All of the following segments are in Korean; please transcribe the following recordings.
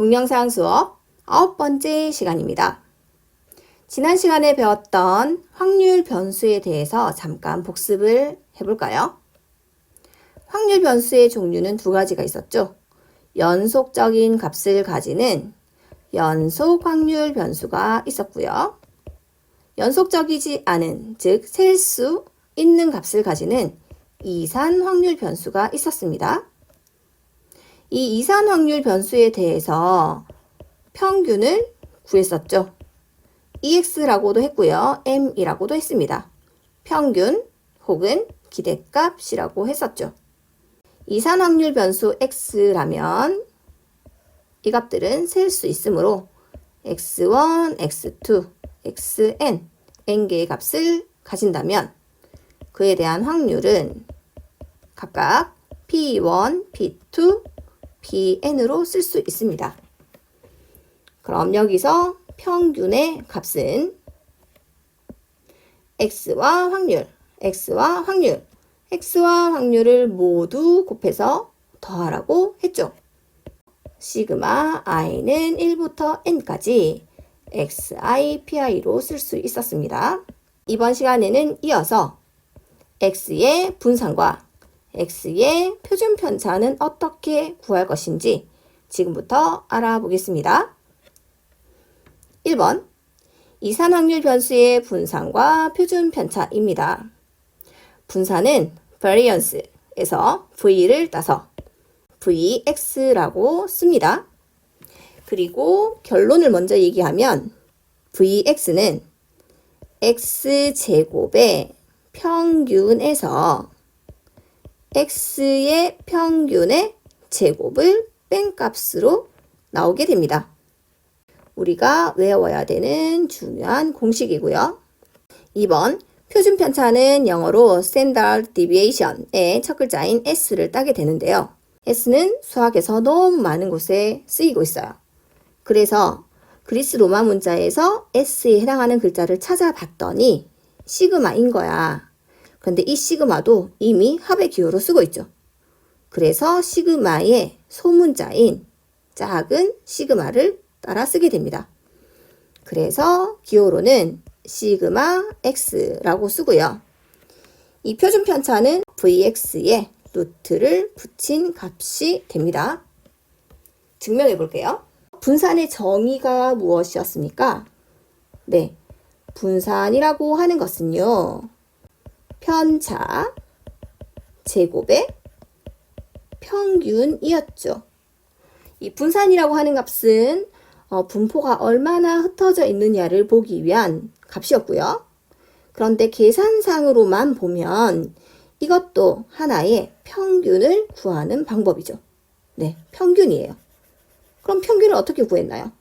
동영상 수업 9번째 시간입니다. 지난 시간에 배웠던 확률 변수에 대해서 잠깐 복습을 해볼까요? 확률 변수의 종류는 두 가지가 있었죠. 연속적인 값을 가지는 연속 확률 변수가 있었고요. 연속적이지 않은, 즉 셀 수 있는 값을 가지는 이산 확률 변수가 있었습니다. 이 이산 확률 변수에 대해서 평균을 구했었죠. EX라고도 했고요. M이라고도 했습니다. 평균 혹은 기대값이라고 했었죠. 이산 확률 변수 X라면 이 값들은 셀 수 있으므로 X1, X2, Xn, n개의 값을 가진다면 그에 대한 확률은 각각 P1, P2, Pn으로 쓸 수 있습니다. 그럼 여기서 평균의 값은 X와 확률, X와 확률, X와 확률을 모두 곱해서 더하라고 했죠. 시그마 i는 1부터 n까지 xi, pi로 쓸 수 있었습니다. 이번 시간에는 이어서 x의 분산과 x의 표준 편차는 어떻게 구할 것인지 지금부터 알아보겠습니다. 1번, 이산 확률 변수의 분산과 표준 편차입니다. 분산은 variance에서 v를 따서 vx라고 씁니다. 그리고 결론을 먼저 얘기하면 vx는 x제곱의 평균에서 x의 평균의 제곱을 뺀 값으로 나오게 됩니다. 우리가 외워야 되는 중요한 공식이고요. 2번, 표준 편차는 영어로 standard deviation의 첫 글자인 s를 따게 되는데요. s는 수학에서 너무 많은 곳에 쓰이고 있어요. 그래서 그리스 로마 문자에서 s에 해당하는 글자를 찾아봤더니 시그마인 거야. 그런데 이 시그마도 이미 합의 기호로 쓰고 있죠. 그래서 시그마의 소문자인 작은 시그마를 따라 쓰게 됩니다. 그래서 기호로는 시그마 x라고 쓰고요. 이 표준 편차는 vx에 루트를 붙인 값이 됩니다. 증명해 볼게요. 분산의 정의가 무엇이었습니까? 네, 분산이라고 하는 것은요, 편차 제곱의 평균이었죠. 이 분산이라고 하는 값은 분포가 얼마나 흩어져 있느냐를 보기 위한 값이었고요. 그런데 계산상으로만 보면 이것도 하나의 평균을 구하는 방법이죠. 네, 평균이에요. 그럼 평균을 어떻게 구했나요?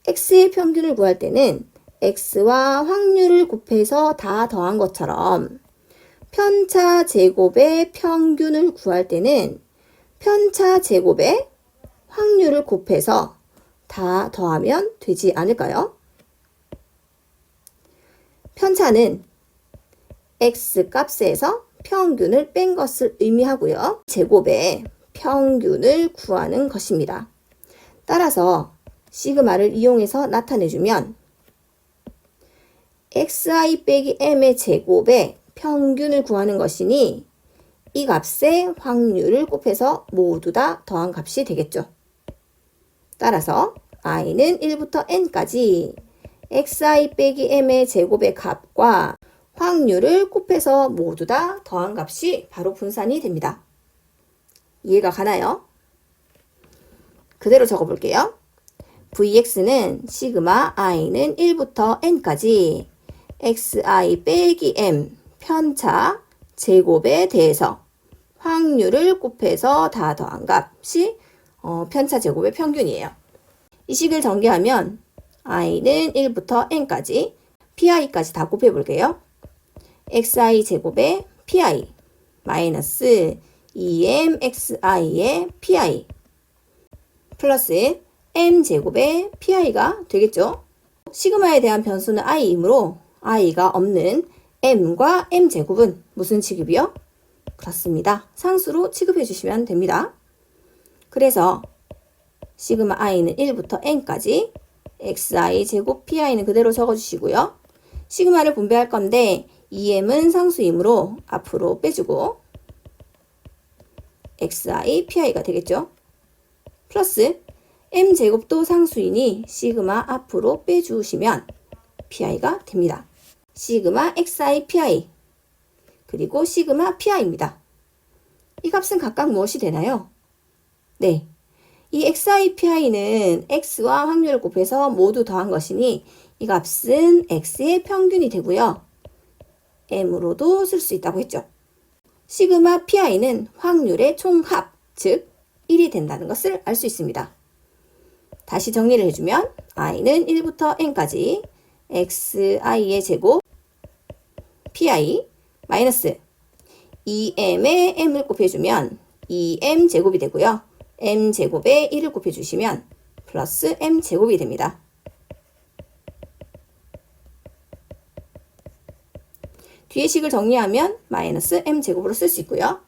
x의 평균을 구할 때는 x와 확률을 곱해서 다 더한 것처럼 편차 제곱의 평균을 구할 때는 편차 제곱의 확률을 곱해서 다 더하면 되지 않을까요? 편차는 x 값에서 평균을 뺀 것을 의미하고요. 제곱의 평균을 구하는 것입니다. 따라서 시그마를 이용해서 나타내주면 xi 빼기 m의 제곱의 평균을 구하는 것이니 이 값의 확률을 곱해서 모두 다 더한 값이 되겠죠. 따라서 i는 1부터 n까지 xi 빼기 m의 제곱의 값과 확률을 곱해서 모두 다 더한 값이 바로 분산이 됩니다. 이해가 가나요? 그대로 적어볼게요. vx는 시그마 i는 1부터 n까지 xi 빼기 m 편차 제곱에 대해서 확률을 곱해서 다 더한 값이 편차 제곱의 평균이에요. 이 식을 전개하면 i는 1부터 n까지 pi까지 다 곱해볼게요. xi 제곱의 pi 마이너스 2mxi의 pi 플러스 m 제곱의 pi가 되겠죠. 시그마에 대한 변수는 i이므로 i가 없는 m과 m 제곱은 무슨 취급이요? 그렇습니다. 상수로 취급해 주시면 됩니다. 그래서 시그마 i는 1부터 n까지 xi 제곱 pi는 그대로 적어주시고요. 시그마를 분배할 건데 2m은 상수이므로 앞으로 빼주고 xi pi가 되겠죠. 플러스 m제곱도 상수이니 시그마 앞으로 빼주시면 pi가 됩니다. 시그마 xi pi 그리고 시그마 pi입니다. 이 값은 각각 무엇이 되나요? 네, 이 xi pi는 x와 확률을 곱해서 모두 더한 것이니 이 값은 x의 평균이 되고요. m으로도 쓸 수 있다고 했죠. 시그마 pi는 확률의 총합, 즉 1이 된다는 것을 알 수 있습니다. 다시 정리를 해주면 i는 1부터 n까지 xi의 제곱 pi 마이너스 2m에 m을 곱해주면 2m 제곱이 되고요. m 제곱에 1을 곱해주시면 플러스 m 제곱이 됩니다. 뒤에 식을 정리하면 마이너스 m 제곱으로 쓸 수 있고요.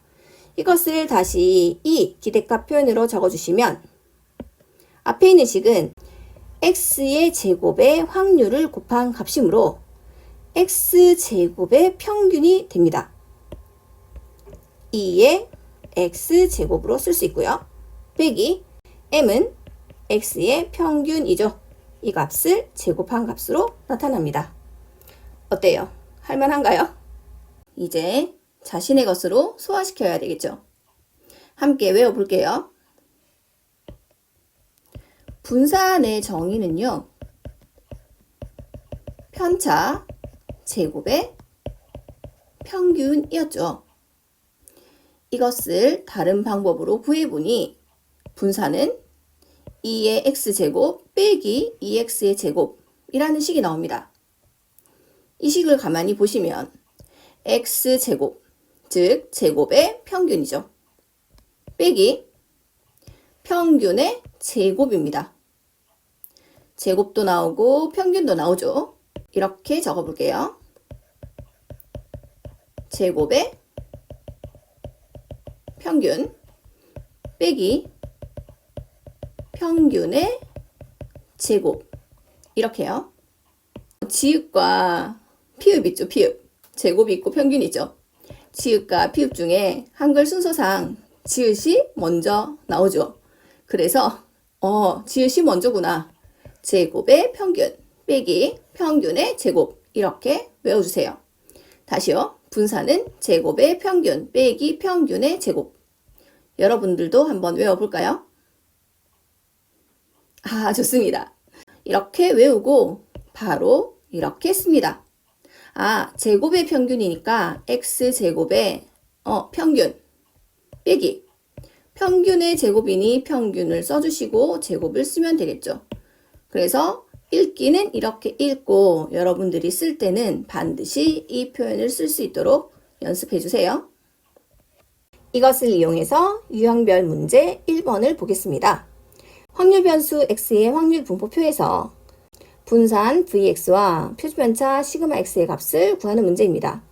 이것을 다시 이 기대값 표현으로 적어주시면 앞에 있는 식은 x의 제곱의 확률을 곱한 값이므로 x제곱의 평균이 됩니다. 2의 x제곱으로 쓸 수 있고요. 빼기 m은 x의 평균이죠. 이 값을 제곱한 값으로 나타납니다. 어때요? 할만한가요? 이제 자신의 것으로 소화시켜야 되겠죠. 함께 외워볼게요. 분산의 정의는요. 편차 제곱의 평균이었죠. 이것을 다른 방법으로 구해보니 분산은 2의 x제곱 빼기 2x의 제곱이라는 식이 나옵니다. 이 식을 가만히 보시면 x제곱, 즉 제곱의 평균이죠. 빼기 평균의 제곱입니다. 제곱도 나오고 평균도 나오죠. 이렇게 적어볼게요. 제곱의 평균 빼기 평균의 제곱 이렇게요. 지읒과 피읍 있죠. 피읍. 제곱이 있고 평균이 있죠. 지읒과 피읍 중에 한글 순서상 지읒이 먼저 나오죠. 그래서 지읒이 먼저구나. 제곱의 평균 빼기 평균의 제곱 이렇게 외워주세요. 다시요. 분산은 제곱의 평균 빼기 평균의 제곱. 여러분들도 한번 외워볼까요? 좋습니다. 이렇게 외우고 바로 이렇게 씁니다. 제곱의 평균이니까 x제곱의 평균 빼기 평균의 제곱이니 평균을 써주시고 제곱을 쓰면 되겠죠. 그래서 읽기는 이렇게 읽고 여러분들이 쓸 때는 반드시 이 표현을 쓸 수 있도록 연습해 주세요. 이것을 이용해서 유형별 문제 1번을 보겠습니다. 확률 변수 x의 확률 분포표에서 분산 vx와 표준편차 시그마 x의 값을 구하는 문제입니다.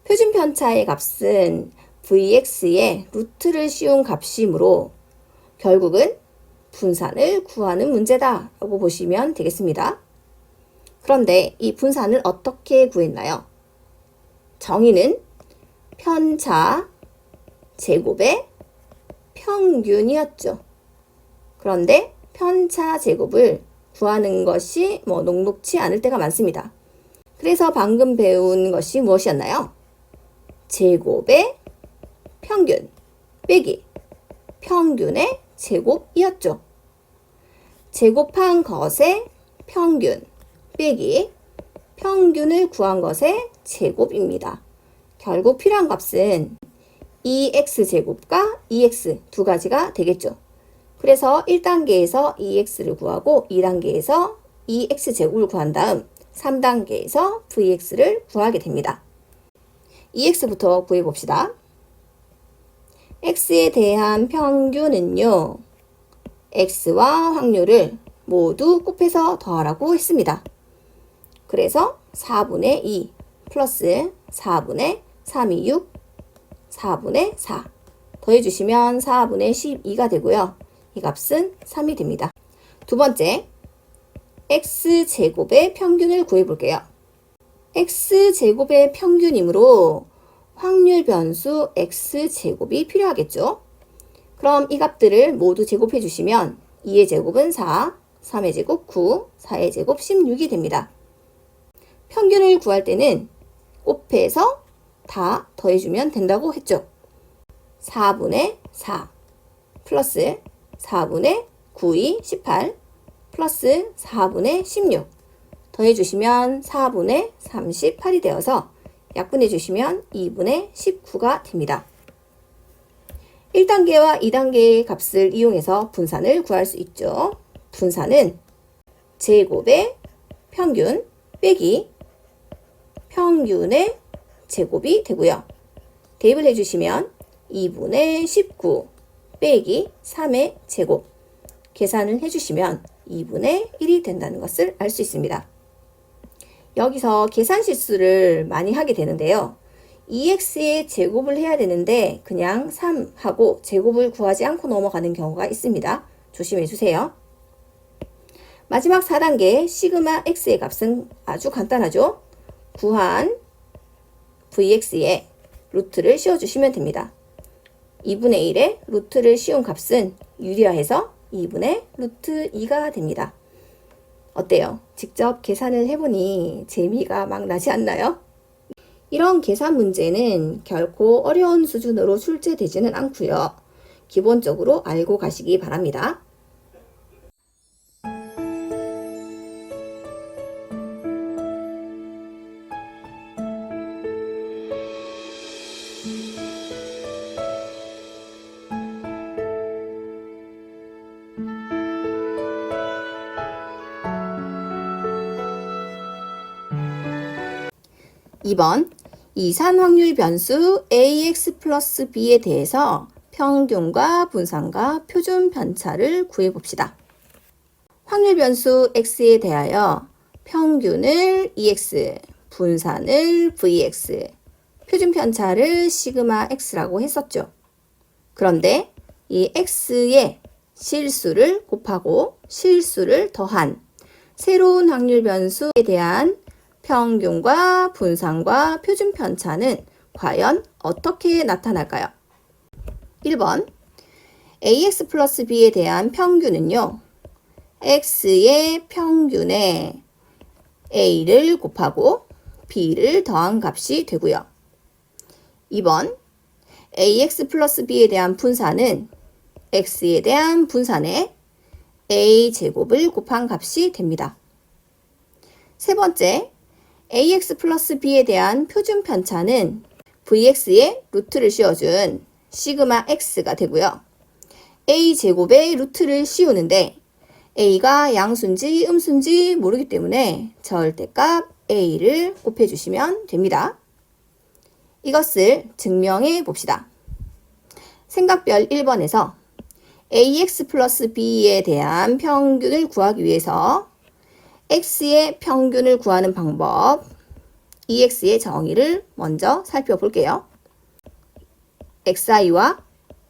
표준편차의 값은 vx의 루트를 씌운 값이므로 결국은 분산을 구하는 문제다 라고 보시면 되겠습니다. 그런데 이 분산을 어떻게 구했나요? 정의는 편차 제곱의 평균이었죠. 그런데 편차 제곱을 구하는 것이 녹록치 않을 때가 많습니다. 그래서 방금 배운 것이 무엇이었나요? 제곱의 평균 빼기 평균의 제곱이었죠. 제곱한 것의 평균 빼기 평균을 구한 것의 제곱입니다. 결국 필요한 값은 2x제곱과 2x 두 가지가 되겠죠. 그래서 1단계에서 2x를 구하고 2단계에서 2x제곱을 구한 다음 3단계에서 vx를 구하게 됩니다. 2x부터 구해봅시다. x에 대한 평균은요. x와 확률을 모두 곱해서 더하라고 했습니다. 그래서 4분의 2 플러스 4분의 3이 6, 4분의 4 더해주시면 4분의 12가 되고요. 이 값은 3이 됩니다. 두 번째, x제곱의 평균을 구해 볼게요. x제곱의 평균이므로 확률 변수 x제곱이 필요하겠죠. 그럼 이 값들을 모두 제곱해 주시면 2의 제곱은 4, 3의 제곱 9, 4의 제곱 16이 됩니다. 평균을 구할 때는 곱해서 다 더해주면 된다고 했죠. 4분의 4 플러스 4분의 9이 18 플러스 4분의 16 더해주시면 4분의 38이 되어서 약분해주시면 2분의 19가 됩니다. 1단계와 2단계의 값을 이용해서 분산을 구할 수 있죠. 분산은 제곱의 평균 빼기 평균의 제곱이 되고요. 대입을 해주시면 2분의 19 빼기 3의 제곱 계산을 해주시면 2분의 1이 된다는 것을 알 수 있습니다. 여기서 계산 실수를 많이 하게 되는데요. 2x의 제곱을 해야 되는데 그냥 3하고 제곱을 구하지 않고 넘어가는 경우가 있습니다. 조심해 주세요. 마지막 4단계 시그마 x의 값은 아주 간단하죠. 구한 vx에 루트를 씌워주시면 됩니다. 2분의 1에 루트를 씌운 값은 유리화해서 2분의 루트 2가 됩니다. 어때요? 직접 계산을 해보니 재미가 막 나지 않나요? 이런 계산 문제는 결코 어려운 수준으로 출제되지는 않고요. 기본적으로 알고 가시기 바랍니다. (2번) 이산 확률 변수 ax 플러스 b에 대해서 평균과 분산과 표준 편차를 구해봅시다. 확률 변수 x에 대하여 평균을 ex, 분산을 vx, 표준 편차를 시그마 x라고 했었죠. 그런데 이 x의 실수를 곱하고 실수를 더한 새로운 확률 변수에 대한 평균과 분산과 표준 편차는 과연 어떻게 나타날까요? 1번 ax 플러스 b에 대한 평균은요. x의 평균에 a를 곱하고 b를 더한 값이 되고요. 2번 ax 플러스 b에 대한 분산은 x에 대한 분산에 a제곱을 곱한 값이 됩니다. 세 번째 ax 플러스 b에 대한 표준 편차는 vx에 루트를 씌워준 시그마 x가 되고요. a제곱에 루트를 씌우는데 a가 양수인지 음수인지 모르기 때문에 절대값 a를 곱해주시면 됩니다. 이것을 증명해 봅시다. 생각별 1번에서 ax 플러스 b에 대한 평균을 구하기 위해서 x의 평균을 구하는 방법, ex의 정의를 먼저 살펴볼게요. xi와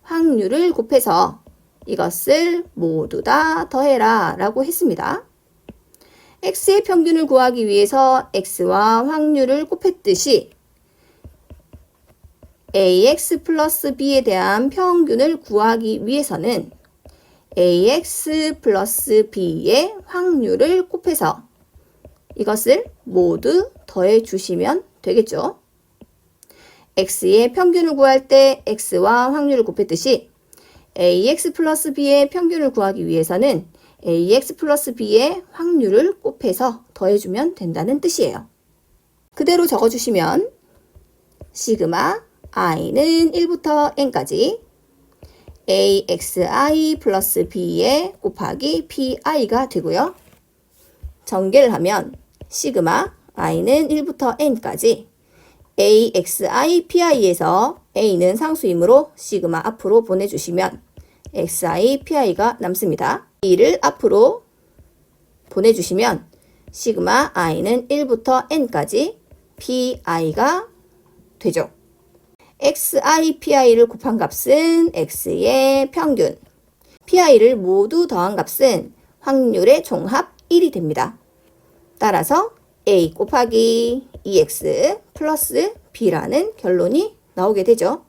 확률을 곱해서 이것을 모두 다 더해라 라고 했습니다. x의 평균을 구하기 위해서 x와 확률을 곱했듯이 ax 플러스 b에 대한 평균을 구하기 위해서는 ax 플러스 b의 확률을 곱해서 이것을 모두 더해 주시면 되겠죠. x의 평균을 구할 때 x와 확률을 곱했듯이 ax 플러스 b의 평균을 구하기 위해서는 ax 플러스 b의 확률을 곱해서 더해주면 된다는 뜻이에요. 그대로 적어주시면 시그마 i는 1부터 n까지 axi 플러스 b에 곱하기 pi가 되고요. 전개를 하면 시그마 i는 1부터 n까지 axi pi에서 a는 상수이므로 시그마 앞으로 보내주시면 xi pi가 남습니다. 이를 앞으로 보내주시면 시그마 i는 1부터 n까지 pi가 되죠. xi pi를 곱한 값은 x의 평균, pi를 모두 더한 값은 확률의 종합 1이 됩니다. 따라서 a 곱하기 2x 플러스 b라는 결론이 나오게 되죠.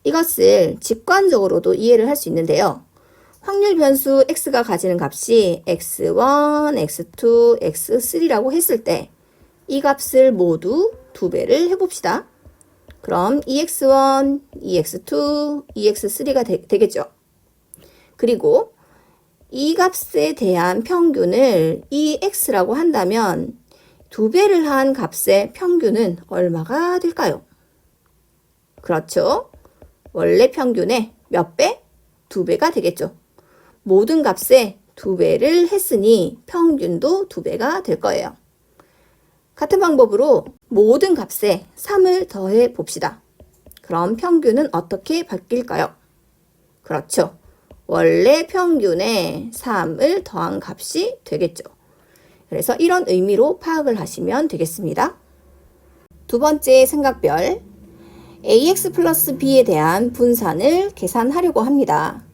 이것을 직관적으로도 이해를 할 수 있는데요. 확률 변수 x가 가지는 값이 x1, x2, x3라고 했을 때 이 값을 모두 2배를 해봅시다. 그럼 2x1, 2x2, 2x3가 되겠죠. 그리고 이 값에 대한 평균을 2x라고 한다면 2배를 한 값의 평균은 얼마가 될까요? 그렇죠. 원래 평균의 몇 배? 2배가 되겠죠. 모든 값에 2배를 했으니 평균도 2배가 될 거예요. 같은 방법으로 모든 값에 3을 더해 봅시다. 그럼 평균은 어떻게 바뀔까요? 그렇죠. 원래 평균에 3을 더한 값이 되겠죠. 그래서 이런 의미로 파악을 하시면 되겠습니다. 두 번째 생각별, ax 플러스 b에 대한 분산을 계산하려고 합니다.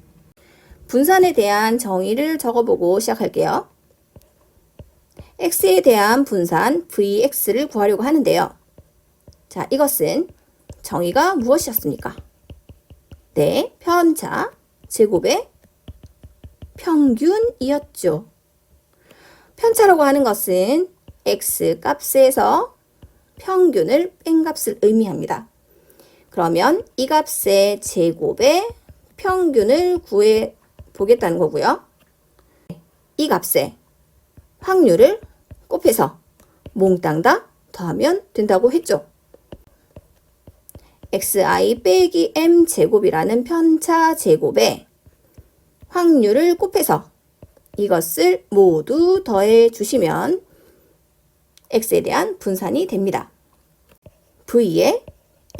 분산에 대한 정의를 적어보고 시작할게요. x에 대한 분산 vx를 구하려고 하는데요. 자, 이것은 정의가 무엇이었습니까? 네, 편차 제곱의 평균이었죠. 편차라고 하는 것은 x 값에서 평균을 뺀 값을 의미합니다. 그러면 이 값의 제곱의 평균을 구해 보겠다는 거고요. 이 값의 확률을 곱해서 몽땅 다 더하면 된다고 했죠. xi 빼기 m 제곱이라는 편차 제곱에 확률을 곱해서 이것을 모두 더해 주시면 x에 대한 분산이 됩니다. v에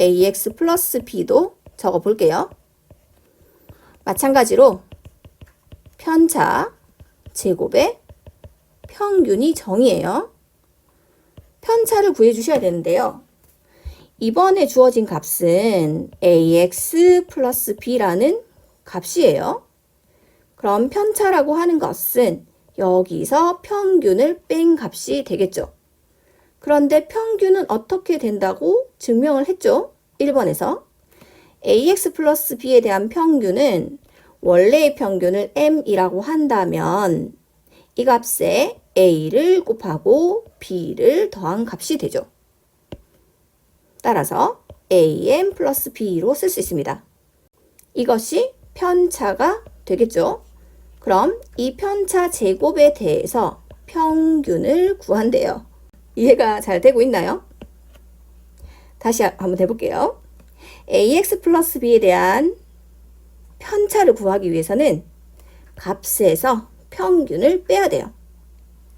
ax 플러스 b도 적어 볼게요. 마찬가지로 편차 제곱의 평균이 정의예요. 편차를 구해 주셔야 되는데요. 이번에 주어진 값은 ax 플러스 b라는 값이에요. 그럼 편차라고 하는 것은 여기서 평균을 뺀 값이 되겠죠. 그런데 평균은 어떻게 된다고 증명을 했죠? 1번에서 ax 플러스 b에 대한 평균은 원래의 평균을 m이라고 한다면 이 값에 a를 곱하고 b를 더한 값이 되죠. 따라서 am 플러스 b로 쓸 수 있습니다. 이것이 편차가 되겠죠. 그럼 이 편차 제곱에 대해서 평균을 구한대요. 이해가 잘 되고 있나요? 다시 한번 해볼게요. ax 플러스 b에 대한 편차를 구하기 위해서는 값에서 평균을 빼야 돼요.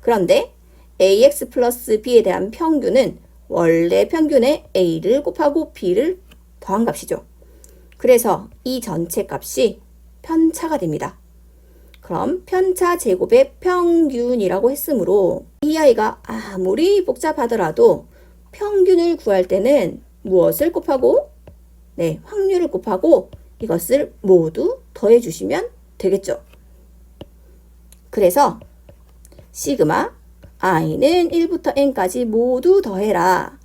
그런데 ax 플러스 b에 대한 평균은 원래 평균에 a를 곱하고 b를 더한 값이죠. 그래서 이 전체 값이 편차가 됩니다. 그럼 편차 제곱의 평균이라고 했으므로 이 아이가 아무리 복잡하더라도 평균을 구할 때는 무엇을 곱하고? 네, 확률을 곱하고 이것을 모두 더해 주시면 되겠죠. 그래서 시그마 i는 1부터 n까지 모두 더해라.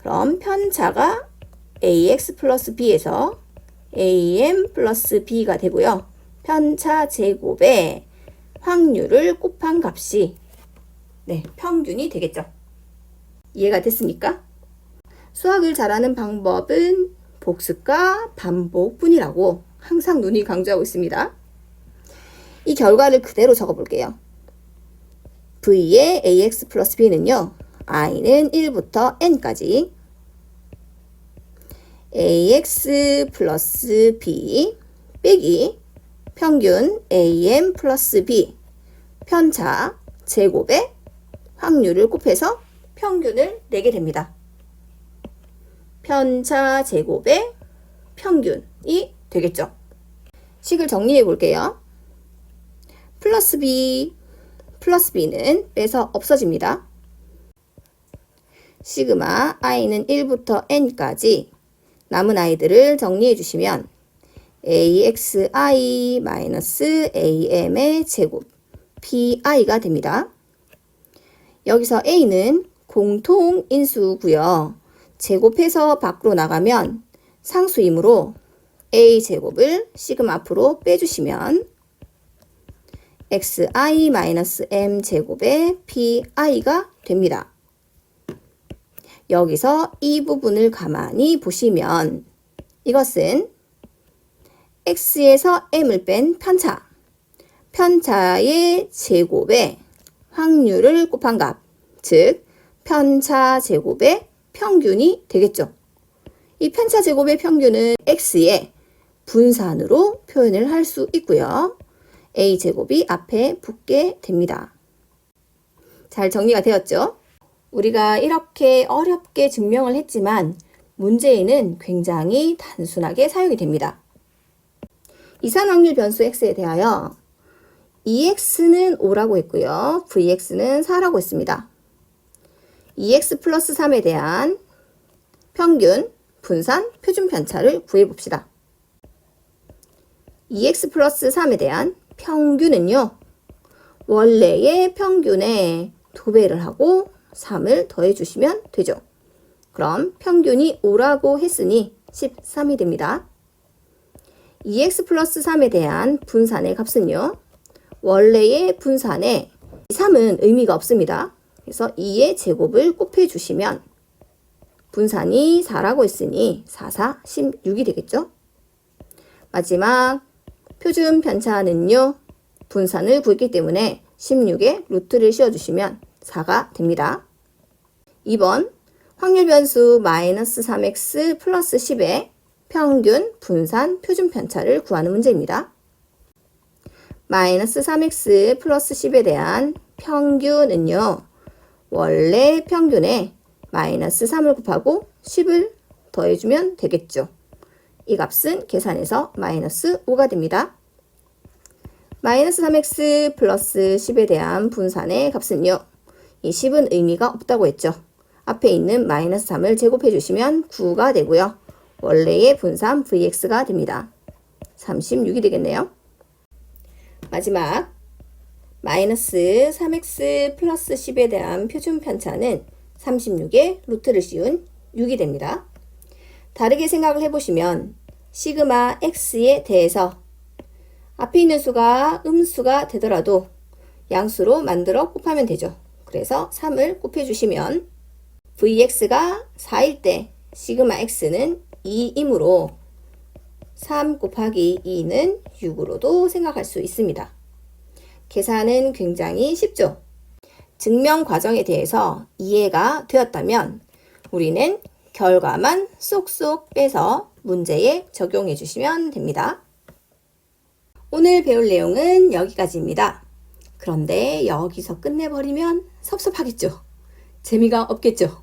그럼 편차가 ax 플러스 b에서 am 플러스 b가 되고요. 편차 제곱에 확률을 곱한 값이 평균이 되겠죠. 이해가 됐습니까? 수학을 잘하는 방법은 복습과 반복뿐이라고 항상 누누이 강조하고 있습니다. 이 결과를 그대로 적어볼게요. v의 ax 플러스 b는요. i는 1부터 n까지 ax 플러스 b 빼기 평균 am 플러스 b 편차 제곱에 확률을 곱해서 평균을 내게 됩니다. 편차 제곱의 평균이 되겠죠. 식을 정리해 볼게요. 플러스 b는 빼서 없어집니다. 시그마 i는 1부터 n까지 남은 아이들을 정리해 주시면 AXI 마이너스 AM의 제곱 PI가 됩니다. 여기서 A는 공통인수고요. 제곱해서 밖으로 나가면 상수이므로 A제곱을 시그마 앞으로 빼주시면 xi-m 제곱의 pi가 됩니다. 여기서 이 부분을 가만히 보시면 이것은 x에서 m을 뺀 편차, 편차의 제곱에 확률을 곱한 값, 즉 편차 제곱의 평균이 되겠죠. 이 편차 제곱의 평균은 x의 분산으로 표현을 할 수 있고요. a제곱이 앞에 붙게 됩니다. 잘 정리가 되었죠? 우리가 이렇게 어렵게 증명을 했지만 문제에는 굉장히 단순하게 사용이 됩니다. 이산확률 변수 x에 대하여 EX는 5라고 했고요. VX는 4라고 했습니다. EX 플러스 3에 대한 평균, 분산, 표준 편차를 구해봅시다. EX 플러스 3에 대한 평균은요. 원래의 평균에 2배를 하고 3을 더해주시면 되죠. 그럼 평균이 5라고 했으니 13이 됩니다. EX 플러스 3에 대한 분산의 값은요. 원래의 분산에 3은 의미가 없습니다. 그래서 2의 제곱을 곱해주시면 분산이 4라고 했으니 4, 4, 16이 되겠죠. 마지막 표준 편차는요. 분산을 구했기 때문에 16에 루트를 씌워주시면 4가 됩니다. 2번 확률 변수 마이너스 3x 플러스 10의 평균, 분산, 표준 편차를 구하는 문제입니다. 마이너스 3x 플러스 10에 대한 평균은요. 원래 평균에 마이너스 3을 곱하고 10을 더해주면 되겠죠. 이 값은 계산해서 마이너스 5가 됩니다. 마이너스 3x 플러스 10에 대한 분산의 값은요. 이 10은 의미가 없다고 했죠. 앞에 있는 마이너스 3을 제곱해 주시면 9가 되고요. 원래의 분산 vx가 됩니다. 36이 되겠네요. 마지막 마이너스 3x 플러스 10에 대한 표준 편차는 36에 루트를 씌운 6이 됩니다. 다르게 생각을 해보시면 시그마 x에 대해서 앞에 있는 수가 음수가 되더라도 양수로 만들어 곱하면 되죠. 그래서 3을 곱해주시면 vx가 4일 때 시그마 x는 2이므로 3 곱하기 2는 6으로도 생각할 수 있습니다. 계산은 굉장히 쉽죠. 증명 과정에 대해서 이해가 되었다면 우리는 결과만 쏙쏙 빼서 문제에 적용해 주시면 됩니다. 오늘 배울 내용은 여기까지입니다. 그런데 여기서 끝내버리면 섭섭하겠죠? 재미가 없겠죠?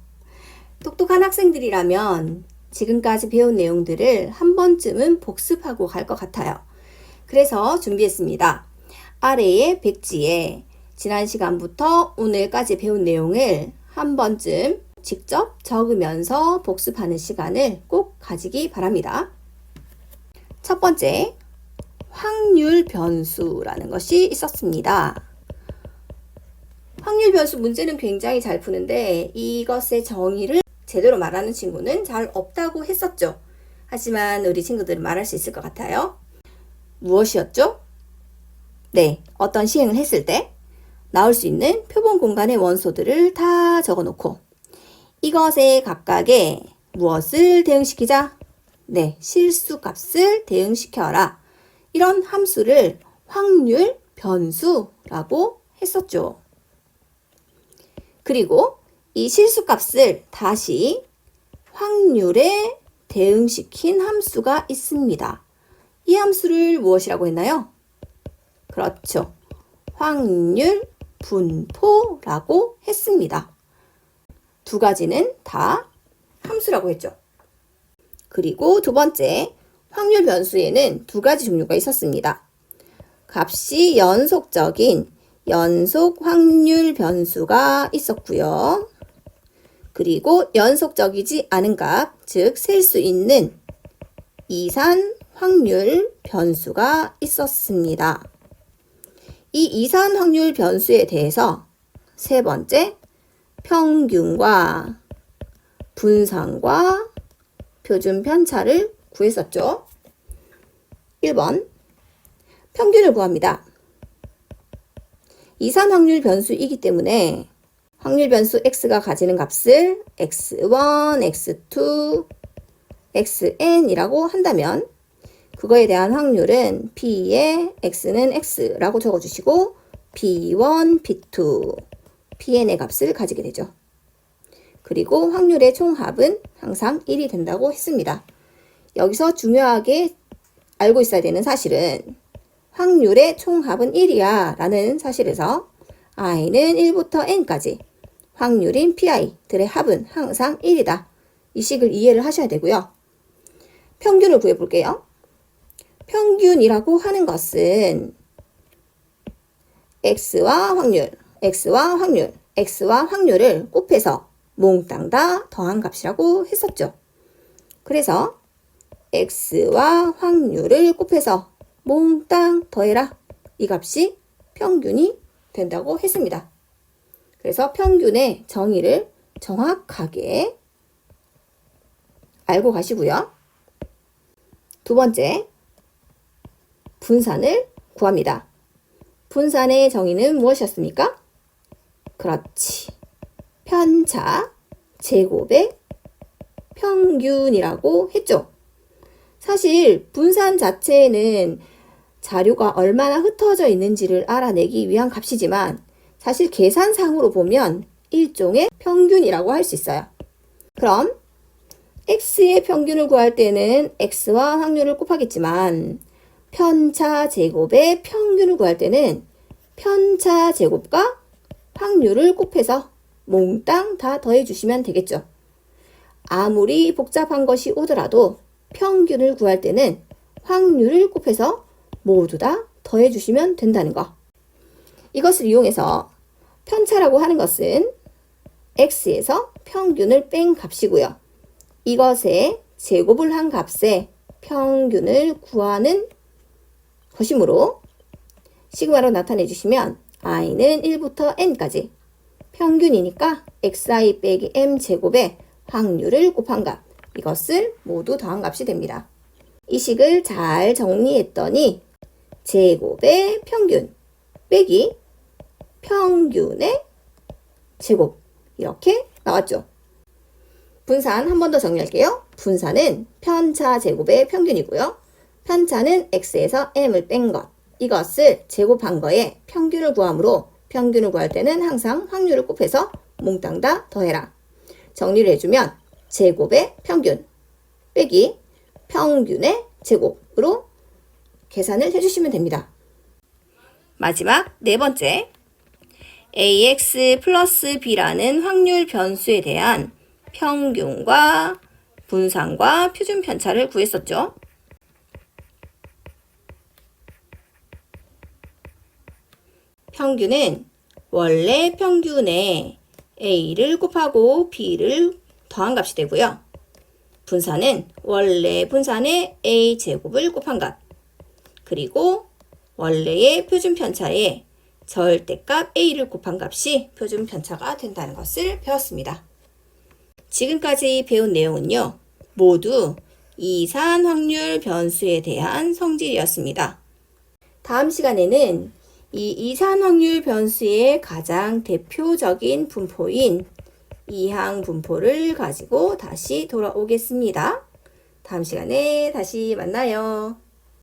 똑똑한 학생들이라면 지금까지 배운 내용들을 한 번쯤은 복습하고 갈 것 같아요. 그래서 준비했습니다. 아래의 백지에 지난 시간부터 오늘까지 배운 내용을 한 번쯤 직접 적으면서 복습하는 시간을 꼭 가지기 바랍니다. 첫 번째, 확률 변수라는 것이 있었습니다. 확률 변수 문제는 굉장히 잘 푸는데 이것의 정의를 제대로 말하는 친구는 잘 없다고 했었죠. 하지만 우리 친구들은 말할 수 있을 것 같아요. 무엇이었죠? 네, 어떤 시행을 했을 때 나올 수 있는 표본 공간의 원소들을 다 적어놓고 이것에 각각의 무엇을 대응시키자? 네, 실수값을 대응시켜라. 이런 함수를 확률 변수라고 했었죠. 그리고 이 실수값을 다시 확률에 대응시킨 함수가 있습니다. 이 함수를 무엇이라고 했나요? 그렇죠. 확률 분포라고 했습니다. 두 가지는 다 함수라고 했죠. 그리고 두 번째, 확률 변수에는 두 가지 종류가 있었습니다. 값이 연속적인 연속 확률 변수가 있었고요. 그리고 연속적이지 않은 값, 즉 셀 수 있는 이산 확률 변수가 있었습니다. 이 이산 확률 변수에 대해서 세 번째, 평균과 분산과 표준 편차를 구했었죠. 1번, 평균을 구합니다. 이산 확률 변수이기 때문에 확률 변수 x가 가지는 값을 x1, x2, xn이라고 한다면 그거에 대한 확률은 p의 x는 x라고 적어주시고 p1, p2, pn의 값을 가지게 되죠. 그리고 확률의 총합은 항상 1이 된다고 했습니다. 여기서 중요하게 알고 있어야 되는 사실은 확률의 총합은 1이야 라는 사실에서 i는 1부터 n까지 확률인 pi들의 합은 항상 1이다. 이 식을 이해를 하셔야 되고요. 평균을 구해볼게요. 평균이라고 하는 것은 x와 확률, x와 확률, x와 확률을 곱해서 몽땅 다 더한 값이라고 했었죠. 그래서 x와 확률을 곱해서 몽땅 더해라. 이 값이 평균이 된다고 했습니다. 그래서 평균의 정의를 정확하게 알고 가시고요. 두 번째, 분산을 구합니다. 분산의 정의는 무엇이었습니까? 그렇지. 편차 제곱의 평균이라고 했죠. 사실 분산 자체는 자료가 얼마나 흩어져 있는지를 알아내기 위한 값이지만 사실 계산상으로 보면 일종의 평균이라고 할 수 있어요. 그럼 x의 평균을 구할 때는 x와 확률을 곱하겠지만 편차 제곱의 평균을 구할 때는 편차 제곱과 확률을 곱해서 몽땅 다 더해주시면 되겠죠. 아무리 복잡한 것이 오더라도 평균을 구할 때는 확률을 곱해서 모두 다 더해주시면 된다는 거. 이것을 이용해서 편차라고 하는 것은 x에서 평균을 뺀 값이고요. 이것에 제곱을 한 값에 평균을 구하는 것이므로 시그마로 나타내 주시면 i는 1부터 n까지 평균이니까 xi 빼기 m 제곱에 확률을 곱한 값, 이것을 모두 더한 값이 됩니다. 이 식을 잘 정리했더니 제곱의 평균 빼기 평균의 제곱, 이렇게 나왔죠. 분산 한 번 더 정리할게요. 분산은 편차 제곱의 평균이고요. 편차는 x에서 m을 뺀 것, 이것을 제곱한 거에 평균을 구하므로 평균을 구할 때는 항상 확률을 곱해서 몽땅 다 더해라. 정리를 해주면 제곱의 평균 빼기 평균의 제곱으로 계산을 해주시면 됩니다. 마지막 네 번째, ax 플러스 b라는 확률 변수에 대한 평균과 분산과 표준 편차를 구했었죠. 평균은 원래 평균에 a를 곱하고 b를 더한 값이 되고요. 분산은 원래 분산에 a 제곱을 곱한 값, 그리고 원래의 표준 편차에 절대값 a를 곱한 값이 표준 편차가 된다는 것을 배웠습니다. 지금까지 배운 내용은요, 모두 이산 확률 변수에 대한 성질이었습니다. 다음 시간에는 이 이산 확률 변수의 가장 대표적인 분포인 이항 분포를 가지고 다시 돌아오겠습니다. 다음 시간에 다시 만나요.